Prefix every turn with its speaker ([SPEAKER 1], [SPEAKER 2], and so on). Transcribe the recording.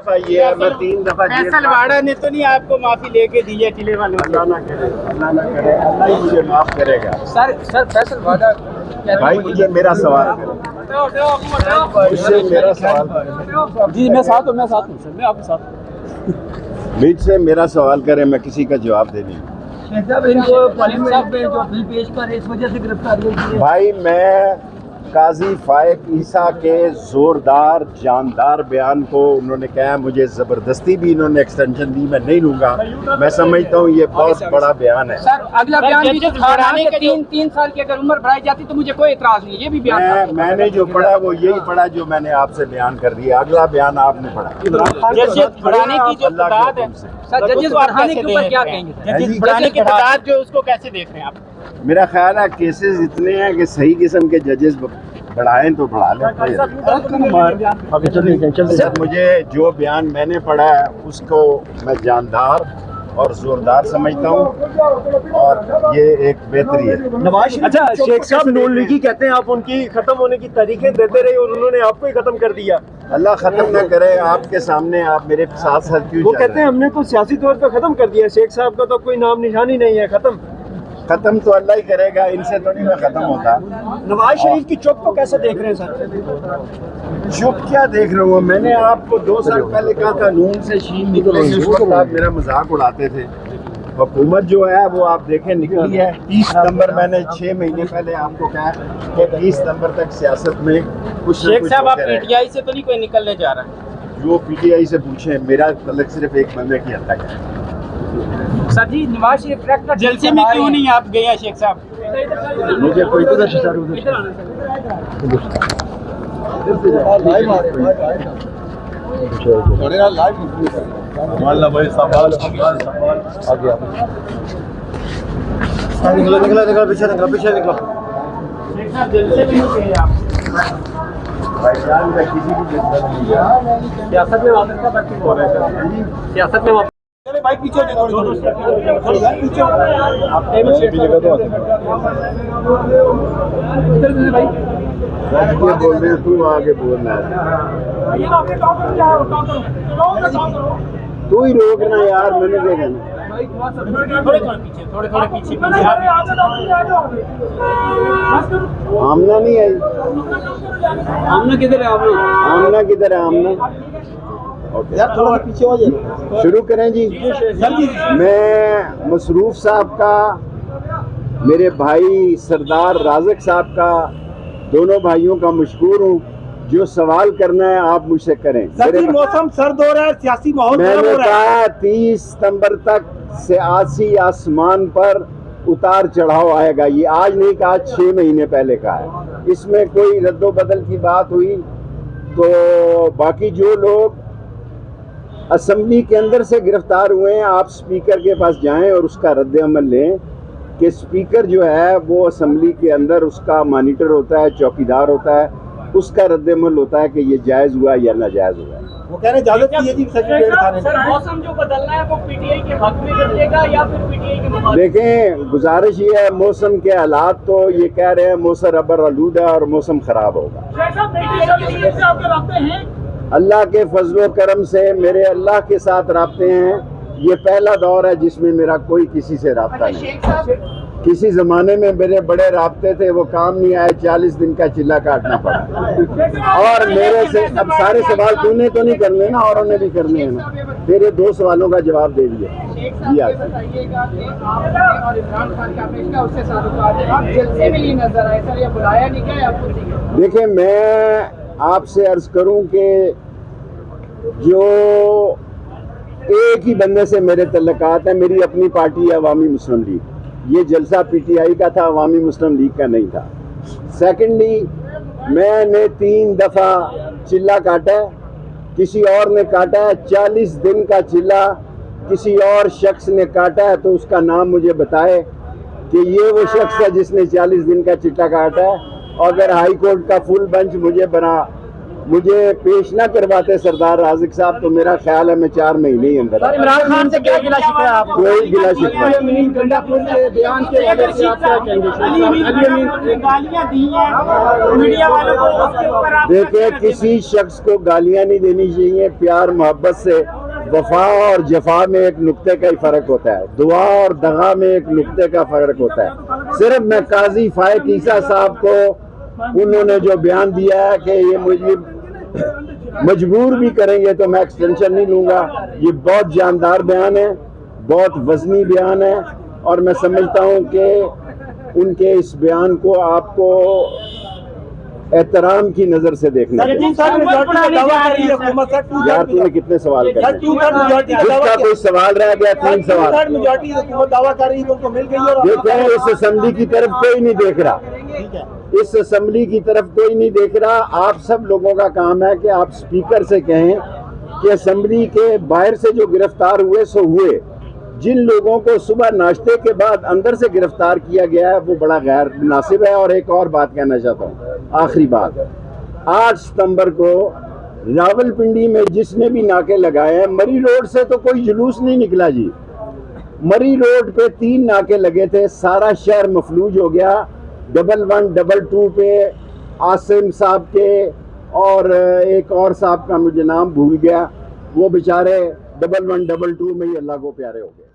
[SPEAKER 1] ये है, मैं 3 दफा
[SPEAKER 2] फैसल वाड़ा ने तो नहीं आपको माफी लेके दी है टिले वालों
[SPEAKER 1] अल्लाह ना करे, अल्लाह ना करे, अल्लाह ही मुझे माफ करेगा।
[SPEAKER 2] सर फैसल वाड़ा
[SPEAKER 1] भाई मुझे मेरा सवाल करें, मुझसे मेरा सवाल करें।
[SPEAKER 2] जी मैं साथ हूँ सर, मैं आपके साथ।
[SPEAKER 1] मुझसे मेरा सवाल करें, मैं किसी का जवाब दे नहीं।
[SPEAKER 2] इनको पार्लियामेंट में जो अपील पेश कर इस वजह से गिरफ्तारी हुई है।
[SPEAKER 1] भाई मैं काजी फाइक ईसा के ज़ोरदार जानदार बयान को उन्होंने कहा, मुझे ज़बरदस्ती भी इन्होंने एक्सटेंशन दी, मैं नहीं लूँगा। मैं समझता हूँ ये बहुत बड़ा बयान है।
[SPEAKER 2] सर अगला बयान भी जो बढ़ाने के 3 साल की अगर उम्र बढ़ाई जाती तो मुझे कोई एतराज़ नहीं, ये भी बयान
[SPEAKER 1] मैंने जो पढ़ा वो यही पढ़ा जो मैंने आपसे बयान कर दिया। अगला बयान आपने पढ़ा।
[SPEAKER 2] जजेस बढ़ाने की जो तादाद है सर, जजेस बढ़ाने के ऊपर क्या कहेंगे? जजेस बढ़ाने की तादाद जो उसको कैसे देख रहे हैं आप?
[SPEAKER 1] मेरा ख्याल है केसेस इतने हैं कि सही किस्म के जजेस बढ़ाएं तो बढ़ा लें। मुझे जो बयान मैंने पढ़ा है उसको मैं जानदार और जोरदार समझता हूँ और ये एक बेहतरी है।
[SPEAKER 3] नवाज अच्छा शेख साहब नून लीगी कहते हैं आप उनकी खत्म होने की तारीखें देते रहे और उन्होंने आपको ही खत्म कर दिया।
[SPEAKER 1] अल्लाह खत्म ना करे, आपके सामने आप मेरे साथ साथ क्यों?
[SPEAKER 3] वो कहते हैं हमने तो सियासी तौर पर खत्म कर दिया, शेख साहब का तो कोई नाम निशानी नहीं है। खत्म
[SPEAKER 1] तो अल्लाह ही करेगा, इनसे तो नहीं मैं खत्म होता।
[SPEAKER 3] नवाज शरीफ की चुप को कैसे देख रहे हैं सर?
[SPEAKER 1] चुप क्या देख रहा हूँ? मैंने आपको 2 साल पहले कहा था नून से शीन निकलेगी, उस वक्त आप मेरा मजाक उड़ाते थे। हुकूमत जो है वो आप देखें निकली है। 30 सितंबर मैंने 6 महीने पहले आपको कहा कि 30 सितंबर तक सियासत में कुछ
[SPEAKER 2] शेख साहब आप पीटीआई से तो नहीं कोई निकलने जा रहा?
[SPEAKER 1] जो पीटीआई से पूछे, मेरा तलक सिर्फ एक बंदे की हद तक है।
[SPEAKER 2] सर जी नवाज शरीफ का जलसे में क्यों नहीं आप गए शेख साहब?
[SPEAKER 1] मुझे कोई भाईजान का किसी भी
[SPEAKER 2] सियासत में वापस का बाकी हो रहा है। सियासत में भाई पीछे पीछे
[SPEAKER 1] बोल रहे तू आगे बोलना है, तू ही रोकना यार, मैंने क्या कहना।
[SPEAKER 2] थोड़े पीछे
[SPEAKER 1] आमना नहीं आई।
[SPEAKER 2] आमना किधर है?
[SPEAKER 1] आमना किधर है? आमना
[SPEAKER 3] यार थोड़ा पीछे हो जाए।
[SPEAKER 1] शुरू करें जी। मैं मसरूफ साहब का, मेरे भाई सरदार राज़क साहब का, दोनों भाइयों का मशकूर हूँ। जो सवाल करना है आप मुझसे करें।
[SPEAKER 3] मौसम सर्द हो रहा है, सियासी माहौल
[SPEAKER 1] मैंने कहा 30 सितंबर तक सियासी आसमान पर उतार चढ़ाव आएगा। ये आज नहीं कहा, 6 महीने पहले कहा है। इसमें कोई रद्दो बदल की बात हुई तो बाकी जो लोग असेंबली के अंदर से गिरफ्तार हुए हैं, आप स्पीकर के पास जाएं और उसका रद्द अमल लें कि स्पीकर जो है वो असेंबली के अंदर उसका मॉनिटर होता है, चौकीदार होता है, उसका रद्द अमल होता है कि ये जायज़ हुआ या नाजायज़ हुआ।
[SPEAKER 3] वो कह रहे इजाजत की है
[SPEAKER 2] सर मौसम जो बदलना है वो पीटीआई के हक में बदलेगा या फिर पीटीआई के मुखालिफ?
[SPEAKER 1] देखें गुजारिश ये है, मौसम के हालात तो ये कह रहे हैं मौसम अबर आलूदा और मौसम ख़राब होगा। अल्लाह के फजलो करम से मेरे अल्लाह के साथ राब्ते हैं। ये पहला दौर है जिसमें मेरा कोई किसी से राब्ता नहीं। किसी ज़माने में मेरे बड़े राब्ते थे, वो काम नहीं आए, 40 दिन का चिल्ला काटना पड़ा। और मेरे से अब सारे सवाल तूने तो नहीं करने ना, औरों ने भी करने हैं ना। तेरे 2 सवालों का जवाब दे दिया। देखिए मैं आपसे अर्ज करूं कि जो एक ही बंदे से मेरे तल्लुकात हैं, मेरी अपनी पार्टी है अवामी मुस्लिम लीग। ये जलसा पीटीआई का था, अवामी मुस्लिम लीग का नहीं था। सेकेंडली मैंने 3 दफ़ा चिल्ला काटा है, किसी और ने काटा है। 40 दिन का चिल्ला किसी और शख्स ने काटा है तो उसका नाम मुझे बताए कि ये वो शख्स है जिसने 40 दिन का चिट्टा काटा है। और अगर हाई कोर्ट का फुल बेंच मुझे बना मुझे पेश ना करवाते सरदार राज़िक साहब तो मेरा ख्याल है मैं 4 महीने ही अंदर।
[SPEAKER 2] इमरान खान से क्या गिला शिकवा है आपको?
[SPEAKER 1] कोई गिला शिकवा नहीं।
[SPEAKER 2] बयान के हवाले से आप क्या कहेंगे? गालियां दी हैं मीडिया वालों को, उसके ऊपर आप
[SPEAKER 1] देखिए, किसी शख्स को गालियां नहीं देनी चाहिए। प्यार मोहब्बत से, वफा और जफा में एक नुक्ते का ही फर्क होता है, दुआ और दगा में एक नुक्ते का फर्क होता है। सिर्फ मैं काजी फायक ईसा साहब को उन्होंने जो बयान दिया है कि ये मुझे मजबूर भी करेंगे तो मैं एक्सटेंशन नहीं लूंगा, ये बहुत जानदार बयान है, बहुत वजनी बयान है और मैं समझता हूं कि उनके इस बयान को आपको एहतराम की नजर से देखना चाहिए। यार तूने कितने सवाल कर जिसका कोई सवाल रह गया 3 सवाल। देखें, इस असेंबली की तरफ कोई नहीं देख रहा, इस असेंबली की तरफ कोई नहीं देख रहा। आप सब लोगों का काम है कि आप स्पीकर से कहें कि असेंबली के बाहर से जो गिरफ्तार हुए सो हुए, जिन लोगों को सुबह नाश्ते के बाद अंदर से गिरफ्तार किया गया है वो बड़ा गैर मुनासिब है। और एक और बात कहना चाहता हूँ, आखिरी बात, 8 सितंबर को रावलपिंडी में जिसने भी नाके लगाए हैं, मरी रोड से तो कोई जुलूस नहीं निकला जी, मरी रोड पे 3 नाके लगे थे, सारा शहर मफलूज हो गया। 11, 22 पे आसिम साहब के और एक और साहब का मुझे नाम भूल गया, वो बेचारे 11, 22 में ही अल्लाह को प्यारे हो गए।